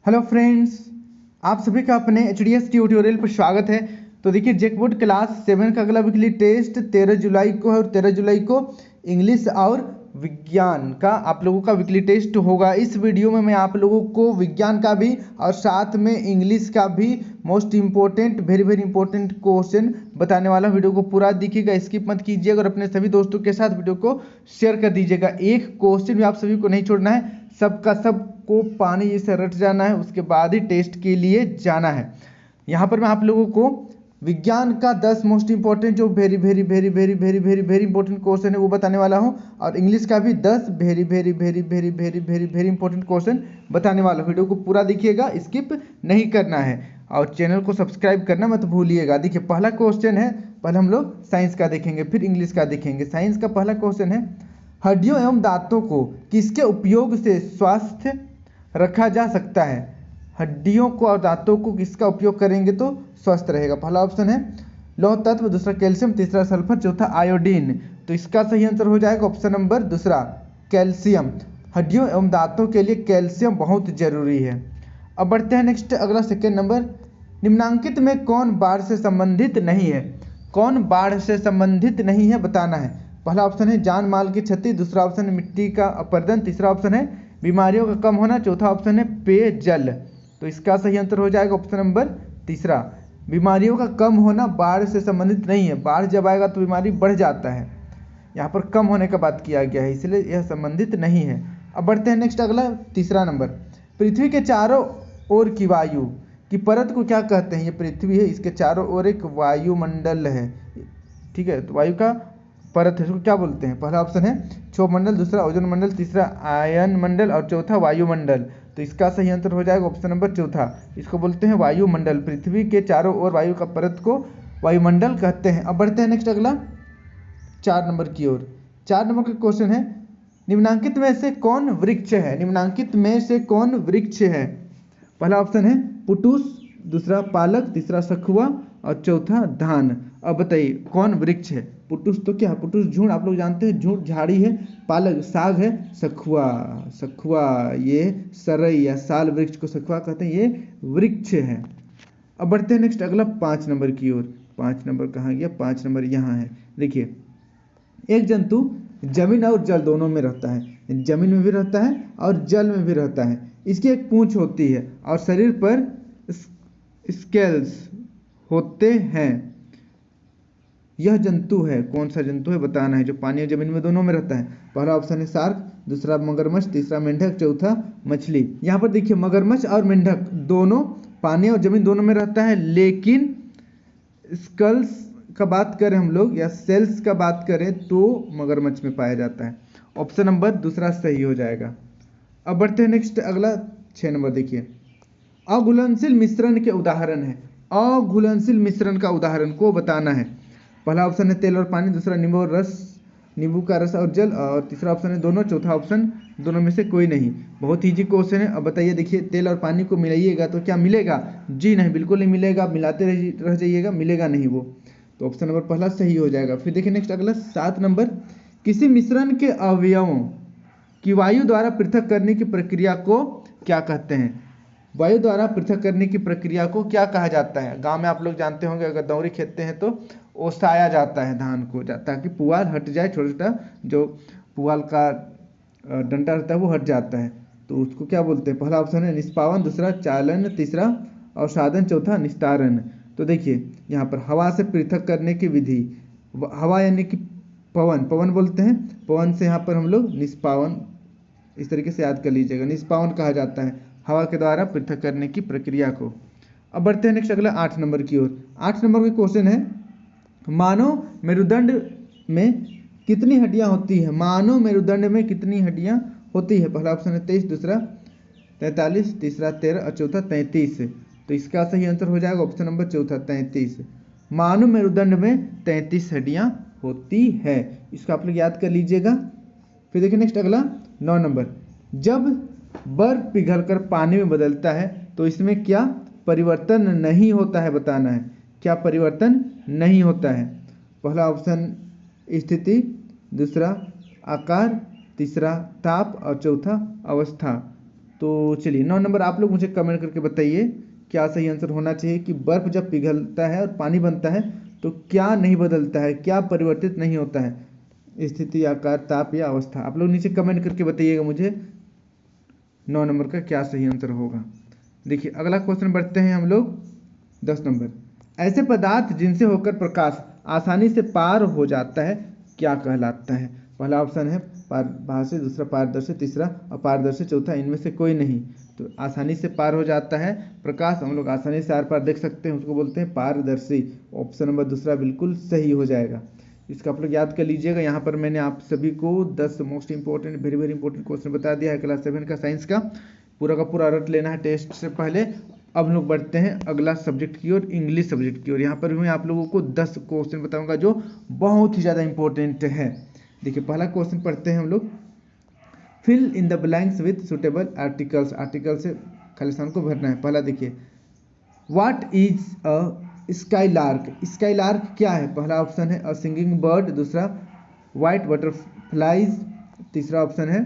Hello friends, आप सभी का अपने एच ट्यूटोरियल पर स्वागत है। तो देखिए, जैकबोर्ड क्लास 7 का अगला वीकली टेस्ट 13 जुलाई को है और 13 जुलाई को इंग्लिश और विज्ञान का आप लोगों का वीकली टेस्ट होगा। इस वीडियो में मैं आप लोगों को विज्ञान का भी और साथ में इंग्लिश का भी most important very important question बताने वाला। वीडियो को पूरा देखिएगा, स्किप मत कीजिएगा और अपने सभी दोस्तों के साथ वीडियो को शेयर कर दीजिएगा। एक क्वेश्चन भी आप सभी को नहीं छोड़ना है, सबका सबको पानी जैसे रट जाना है, उसके बाद ही टेस्ट के लिए जाना है। यहाँ पर मैं आप लोगों को विज्ञान का 10 मोस्ट इंपॉर्टेंट जो वेरी इंपॉर्टेंट क्वेश्चन है वो बताने वाला हूँ, और इंग्लिश का भी 10 वेरी इंपॉर्टेंट क्वेश्चन बताने वाला हूँ। वीडियो को पूरा देखिएगा, स्किप नहीं करना है और चैनल को सब्सक्राइब करना मत भूलिएगा। देखिए, पहला क्वेश्चन है, पहले हम लोग साइंस का देखेंगे फिर इंग्लिश का देखेंगे। साइंस का पहला क्वेश्चन है, हड्डियों एवं दांतों को किसके उपयोग से स्वस्थ रखा जा सकता है? हड्डियों को और दांतों को किसका उपयोग करेंगे तो स्वस्थ रहेगा? पहला ऑप्शन है लौह तत्व, दूसरा कैल्शियम, तीसरा सल्फर, चौथा आयोडीन। तो इसका सही आंसर हो जाएगा ऑप्शन नंबर दूसरा, कैल्शियम। हड्डियों एवं दांतों के लिए कैल्शियम बहुत जरूरी है। अब बढ़ते हैं नेक्स्ट, अगला सेकेंड नंबर, निम्नांकित में कौन बाढ़ से संबंधित नहीं है? कौन बाढ़ से संबंधित नहीं है बताना है। पहला ऑप्शन है जान माल की क्षति, दूसरा ऑप्शन है मिट्टी का अपरदन, तीसरा ऑप्शन है बीमारियों का कम होना, चौथा ऑप्शन है पेयजल। तो इसका सही आंसर हो जाएगा ऑप्शन नंबर तीसरा, बीमारियों का कम होना बाढ़ से संबंधित नहीं है। बाढ़ जब आएगा तो बीमारी बढ़ जाता है, यहाँ पर कम होने का बात किया गया है, इसलिए यह संबंधित नहीं है। अब बढ़ते हैं नेक्स्ट, अगला तीसरा नंबर, पृथ्वी के चारों ओर की वायु की परत को क्या कहते हैं? ये पृथ्वी है, इसके चारों ओर एक वायुमंडल है, ठीक है, तो वायु का परत है, इसको क्या बोलते हैं? पहला ऑप्शन है क्षोभ मंडल, दूसरा ओजोन मंडल, तीसरा आयन मंडल और चौथा वायुमंडल। तो इसका सही आंसर हो जाएगा ऑप्शन नंबर चौथा, इसको बोलते हैं वायुमंडल। पृथ्वी के चारों ओर वायु का परत को वायुमंडल कहते हैं। अब बढ़ते हैं नेक्स्ट, अगला 4 नंबर की ओर। 4 नंबर का क्वेश्चन है, निम्नांकित में से कौन वृक्ष है? निम्नांकित में से कौन वृक्ष है? पहला ऑप्शन है पुटूस, दूसरा पालक, तीसरा सखुआ और चौथा धान। अब बताइए कौन वृक्ष है? पुटूस तो क्या, पुटूस झुंड, आप लोग जानते हैं, झुंड झाड़ी है, पालक साग है, सखुआ ये सरई या साल वृक्ष को सखुआ कहते हैं, ये वृक्ष है। अब बढ़ते हैं नेक्स्ट, अगला 5 नंबर की ओर। 5 नंबर कहाँ गया? 5 नंबर यहाँ है। देखिए, एक जंतु जमीन और जल दोनों में रहता है, जमीन में भी रहता है और जल में भी रहता है। इसकी एक पूंछ होती है और शरीर पर स्केल्स होते हैं। यह जंतु है, कौन सा जंतु है बताना है, जो पानी और जमीन में दोनों में रहता है। पहला ऑप्शन है शार्क, दूसरा मगरमच्छ, तीसरा मेंढक, चौथा मछली। यहाँ पर देखिए, मगरमच्छ और मेंढक दोनों पानी और जमीन दोनों में रहता है, लेकिन स्कल्स का बात करें हम लोग या सेल्स का बात करें तो मगरमच्छ में पाया जाता है। ऑप्शन नंबर दूसरा सही हो जाएगा। अब बढ़ते हैं नेक्स्ट, अगला 6 नंबर। देखिए, अघुलनशील मिश्रण के उदाहरण है, अघुलनशील मिश्रण का उदाहरण को बताना है। पहला ऑप्शन है तेल और पानी, दूसरा नींबू का रस और जल, और तीसरा ऑप्शन है दोनों, चौथा ऑप्शन दोनों में से कोई नहीं। बहुत ईजी क्वेश्चन है। अब बताइए, देखिए, तेल और पानी को मिलाइएगा तो क्या मिलेगा? जी नहीं, बिल्कुल नहीं मिलेगा, मिलाते रह जाइएगा, मिलेगा नहीं वो। तो ऑप्शन नंबर पहला सही हो जाएगा। फिर देखिए नेक्स्ट, अगला 7 नंबर, किसी मिश्रण के अवयवों की वायु द्वारा पृथक करने की प्रक्रिया को क्या कहते हैं? वायु द्वारा पृथक करने की प्रक्रिया को क्या कहा जाता है? गांव में आप लोग जानते होंगे, अगर दौरी खेतते हैं तो ओसाया जाता है धान को, ताकि पुआल हट जाए, छोटा छोटा जो पुआल का डंडा रहता है वो हट जाता है, तो उसको क्या बोलते हैं? पहला ऑप्शन है निष्पावन, दूसरा चालन, तीसरा अवसादन, चौथा निस्तारण। तो देखिए, यहाँ पर हवा से पृथक करने की विधि, हवा यानी कि पवन बोलते हैं, पवन से यहाँ पर हम लोग निष्पावन, इस तरीके से याद कर लीजिएगा, निष्पावन कहा जाता है हवा के द्वारा पृथक करने की प्रक्रिया को। अब बढ़ते हैं नेक्स्ट, अगला 8 नंबर की ओर। 8 नंबर का क्वेश्चन है, मानव मेरुदंड में कितनी हड्डियां होती है? मानव मेरुदंड में कितनी हड्डियां होती है? पहला ऑप्शन है 23, दूसरा 43, तीसरा 13 और चौथा 33। तो इसका सही आंसर हो जाएगा ऑप्शन नंबर चौथा, 33। मानव मेरुदंड में 33 हड्डियां होती है, इसको आप लोग याद कर लीजिएगा। फिर देखिए नेक्स्ट, अगला 9 नंबर, जब बर्फ पिघलकर पानी में बदलता है तो इसमें क्या परिवर्तन नहीं होता है बताना है। क्या परिवर्तन नहीं होता है? पहला ऑप्शन स्थिति, दूसरा आकार, तीसरा ताप और चौथा अवस्था। तो चलिए 9 नंबर आप लोग मुझे कमेंट करके बताइए क्या सही आंसर होना चाहिए कि बर्फ जब पिघलता है और पानी बनता है तो क्या नहीं बदलता है, क्या परिवर्तित नहीं होता है, स्थिति, आकार, ताप या अवस्था। आप लोग नीचे कमेंट करके बताइएगा मुझे 9 नंबर का क्या सही आंसर होगा। देखिए अगला क्वेश्चन बढ़ते हैं हम लोग 10 नंबर। ऐसे पदार्थ जिनसे होकर प्रकाश आसानी से पार हो जाता है क्या कहलाता है। पहला ऑप्शन है पारभासी, दूसरा पारदर्शी, तीसरा अपारदर्शी, चौथा इनमें से कोई नहीं। तो आसानी से पार हो जाता है प्रकाश, हम लोग आसानी से आर पार देख सकते हैं, उसको बोलते हैं पारदर्शी। ऑप्शन नंबर दूसरा बिल्कुल सही हो जाएगा। इसका आप लोग याद कर लीजिएगा। यहाँ पर मैंने आप सभी को 10 most important very very important question बता दिया है क्लास 7 का साइंस का। पूरा का पूरा रट लेना है टेस्ट से पहले। अब हम लोग बढ़ते हैं अगला सब्जेक्ट की ओर, इंग्लिश सब्जेक्ट की ओर। यहाँ पर भी मैं आप लोगों को 10 क्वेश्चन बताऊंगा जो बहुत ही ज़्यादा इंपॉर्टेंट है। देखिए पहला क्वेश्चन पढ़ते हैं हम लोग। Fill in the blanks with suitable articles. Article से खालिस्तान को भरना है। पहला देखिए what is a skylark. Skylark क्या है। पहला ऑप्शन है अ सिंगिंग बर्ड, दूसरा वाइट बटरफ्लाइज, तीसरा ऑप्शन है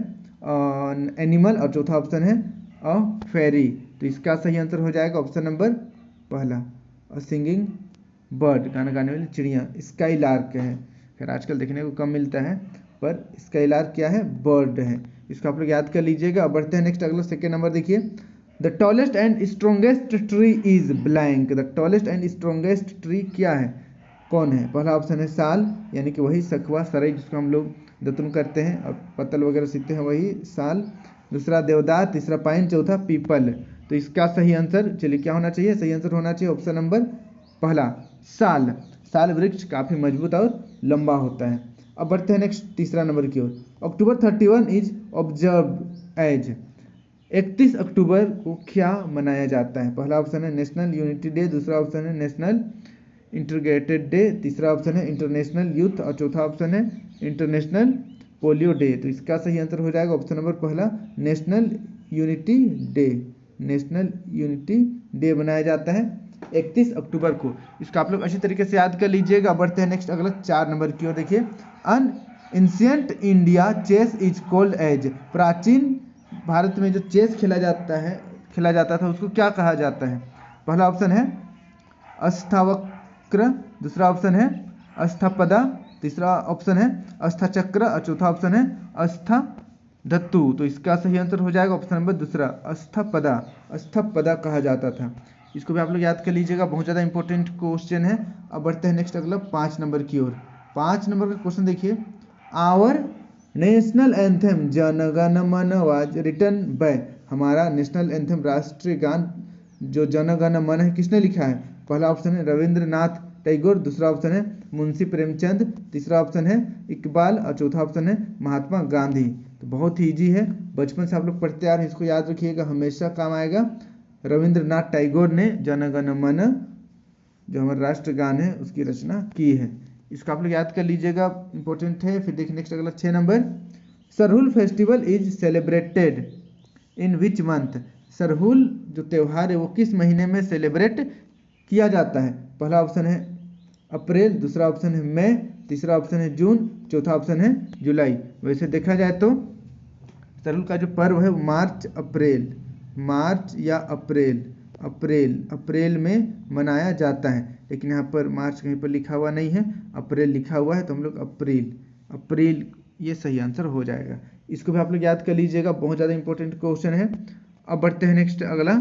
एनिमल और चौथा ऑप्शन है अ फेरी। तो इसका सही आंसर हो जाएगा ऑप्शन नंबर पहला अ सिंगिंग बर्ड, गाना गाने वाली चिड़िया स्काईलार्क है। खैर आजकल देखने को कम मिलता है पर स्काईलार्क क्या है, बर्ड है। इसको आप लोग याद कर लीजिएगा। अब बढ़ते हैं नेक्स्ट अगला सेकेंड नंबर देखिए। The tallest and strongest tree is blank. The tallest and strongest tree क्या है, कौन है। पहला ऑप्शन है साल, यानी कि वही सखुआ सरई जिसको हम लोग दतुन करते हैं और पत्तल वगैरह सीते हैं, वही साल। दूसरा देवदार, तीसरा पाइन, चौथा पीपल। तो इसका सही आंसर चलिए क्या होना चाहिए, सही आंसर होना चाहिए ऑप्शन नंबर पहला साल। साल वृक्ष काफ़ी मजबूत और लंबा होता है। अब बढ़ते हैं नेक्स्ट तीसरा नंबर की ओर। अक्टूबर 31 इज ऑब्जर्व एज। 31 अक्टूबर को क्या मनाया जाता है। पहला ऑप्शन है नेशनल यूनिटी डे, दूसरा ऑप्शन है नेशनल इंटीग्रेटेड डे, तीसरा ऑप्शन है इंटरनेशनल यूथ और चौथा ऑप्शन है इंटरनेशनल पोलियो डे। तो इसका सही आंसर हो जाएगा ऑप्शन नंबर पहला national unity day. National unity day मनाया जाता है 31 अक्टूबर को। इसका आप लोग अच्छी तरीके से याद कर लीजिएगा। बढ़ते हैं नेक्स्ट अगला 4 नंबर की ओर देखिए। In ancient India chess is called as. प्राचीन भारत में जो चेस खेला जाता था उसको क्या कहा जाता है। पहला ऑप्शन है अष्टावक्र, दूसरा ऑप्शन है अष्टापदा, तीसरा ऑप्शन है अष्टाचक्र और चौथा ऑप्शन है अष्टाधत्तु। तो इसका सही आंसर हो जाएगा ऑप्शन नंबर दूसरा अष्टापदा। अष्टापदा कहा जाता था। इसको भी आप लोग याद कर लीजिएगा, बहुत ज़्यादा इंपॉर्टेंट क्वेश्चन है। अब बढ़ते हैं नेक्स्ट अगला 5 नंबर की ओर। 5 नंबर का क्वेश्चन देखिए। Our national anthem Jana Gana मन वाज रिटन बाय। हमारा नेशनल एंथम राष्ट्रीय गान जो जन गण मन है किसने लिखा है। पहला ऑप्शन है रविंद्रनाथ टैगोर, दूसरा ऑप्शन है मुंशी प्रेमचंद, तीसरा ऑप्शन है इकबाल और चौथा ऑप्शन है महात्मा गांधी। तो बहुत ही ईजी है, बचपन से आप लोग पढ़ते आ रहे हैं, इसको याद रखिएगा, हमेशा काम आएगा। रविंद्रनाथ टैगोर ने जन गण मन जो हमारा राष्ट्रगान है उसकी रचना की है। इसको आप लोग याद कर लीजिएगा, इंपॉर्टेंट है। फिर देखिए नेक्स्ट अगला 6 number. Sarhul festival is celebrated in which month. Sarhul जो त्यौहार है वो किस महीने में सेलिब्रेट किया जाता है। पहला ऑप्शन है अप्रैल, दूसरा ऑप्शन है मई, तीसरा ऑप्शन है जून, चौथा ऑप्शन है जुलाई। वैसे देखा जाए तो सरहुल का जो पर्व है वो मार्च या अप्रैल में मनाया जाता है। लेकिन यहाँ पर मार्च कहीं पर लिखा हुआ नहीं है, अप्रैल लिखा हुआ है, तो हम लोग अप्रैल ये सही आंसर हो जाएगा। इसको भी आप लोग याद कर लीजिएगा, बहुत ज़्यादा इंपॉर्टेंट क्वेश्चन है। अब बढ़ते हैं नेक्स्ट अगला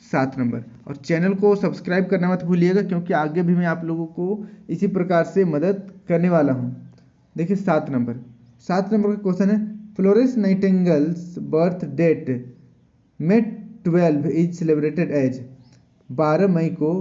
7 नंबर। और चैनल को सब्सक्राइब करना मत भूलिएगा क्योंकि आगे भी मैं आप लोगों को इसी प्रकार से मदद करने वाला हूँ। देखिए 7 नंबर का क्वेश्चन है Florence Nightingale's birth date May 12 is celebrated as. 12 मई को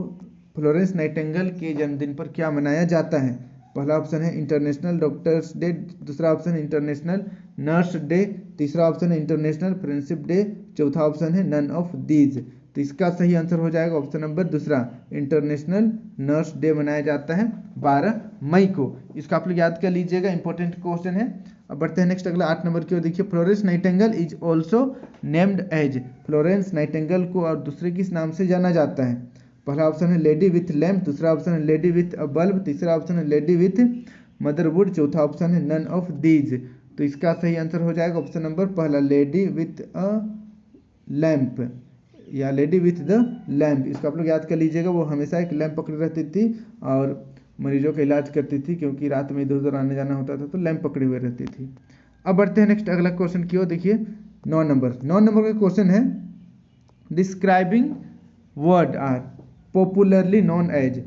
फ्लोरेंस नाइटिंगेल के जन्मदिन पर क्या मनाया जाता है। पहला ऑप्शन है इंटरनेशनल डॉक्टर्स डे, दूसरा ऑप्शन है इंटरनेशनल नर्स डे, तीसरा ऑप्शन है इंटरनेशनल फ्रेंडशिप डे, चौथा ऑप्शन है नन ऑफ दीज। तो इसका सही आंसर हो जाएगा ऑप्शन नंबर दूसरा इंटरनेशनल नर्स डे मनाया जाता है 12 मई को। इसका आप लोग याद कर लीजिएगा, इंपॉर्टेंट क्वेश्चन है। अब बढ़ते हैं नेक्स्ट अगला 8 नंबर की ओर देखिए। Florence Nightingale is also named as. Florence Nightingale को और दूसरे किस नाम से जाना जाता है। पहला ऑप्शन है लेडी विथ लैम्प, दूसरा ऑप्शन है लेडी विथ अ बल्ब, तीसरा ऑप्शन है लेडी विथ मदरवुड, चौथा ऑप्शन है नन ऑफ दीज। तो इसका सही आंसर हो जाएगा ऑप्शन नंबर पहला लेडी विथ अ लैंप या लेडी विथ द लैंप, इसको आप लोग याद कर लीजिएगा। वो हमेशा एक लैंप पकड़ी रहती थी और मरीजों का इलाज करती थी, क्योंकि रात में इधर उधर आने जाना होता था तो लैंप पकड़ी हुई रहती थी। अब बढ़ते हैं नेक्स्ट अगला क्वेश्चन की ओर। देखिए 9 नंबर का क्वेश्चन है, describing word are popularly known as.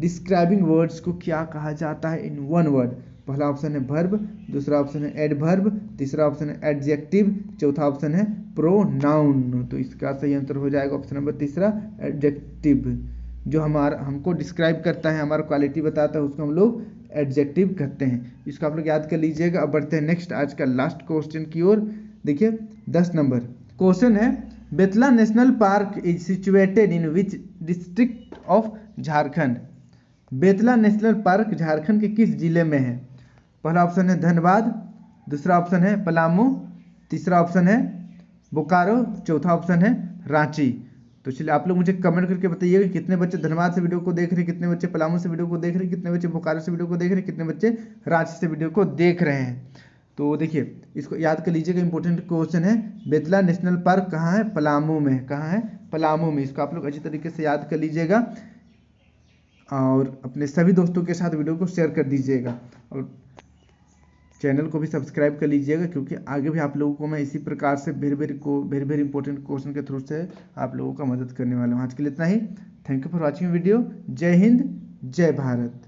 Describing words को क्या कहा जाता है इन वन वर्ड? पहला ऑप्शन है वर्ब, दूसरा ऑप्शन है एडवर्ब, तीसरा ऑप्शन है एडजेक्टिव, चौथा ऑप्शन है प्रोनाउन। तो इसका सही आंसर हो जाएगा ऑप्शन नंबर तीसरा, एडजेक्टिव। जो हमको डिस्क्राइब करता है, हमारा क्वालिटी बताता है, उसको हम लोग एडजेक्टिव कहते हैं। इसको आप लोग याद कर लीजिएगा। अब बढ़ते हैं नेक्स्ट आज का लास्ट क्वेश्चन की ओर। देखिए 10 नंबर क्वेश्चन है, Betla national park is situated in which district of Jharkhand. Betla national park Jharkhand के किस जिले में है? पहला ऑप्शन है धनबाद, दूसरा ऑप्शन है पलामू, तीसरा ऑप्शन है बोकारो, चौथा ऑप्शन है रांची। तो चलिए आप लोग मुझे कमेंट करके बताइएगा कितने बच्चे धनबाद से वीडियो को देख रहे हैं, कितने बच्चे पलामू से वीडियो को देख रहे हैं, कितने बच्चे बोकारो से वीडियो को देख रहे हैं, कितने बच्चे रांची से वीडियो को देख रहे हैं। तो देखिए इसको याद कर लीजिएगा, इंपॉर्टेंट क्वेश्चन है। बेतला नेशनल पार्क कहाँ है? पलामू में। कहाँ है? पलामू में। इसको आप लोग अच्छी तरीके से याद कर लीजिएगा और अपने सभी दोस्तों के साथ वीडियो को शेयर कर दीजिएगा और चैनल को भी सब्सक्राइब कर लीजिएगा, क्योंकि आगे भी आप लोगों को मैं इसी प्रकार से वेरी इंपॉर्टेंट क्वेश्चन के थ्रू से आप लोगों का मदद करने वाला हूँ। आज के लिए इतना ही। Thank you for watching video. जय हिंद, जय भारत।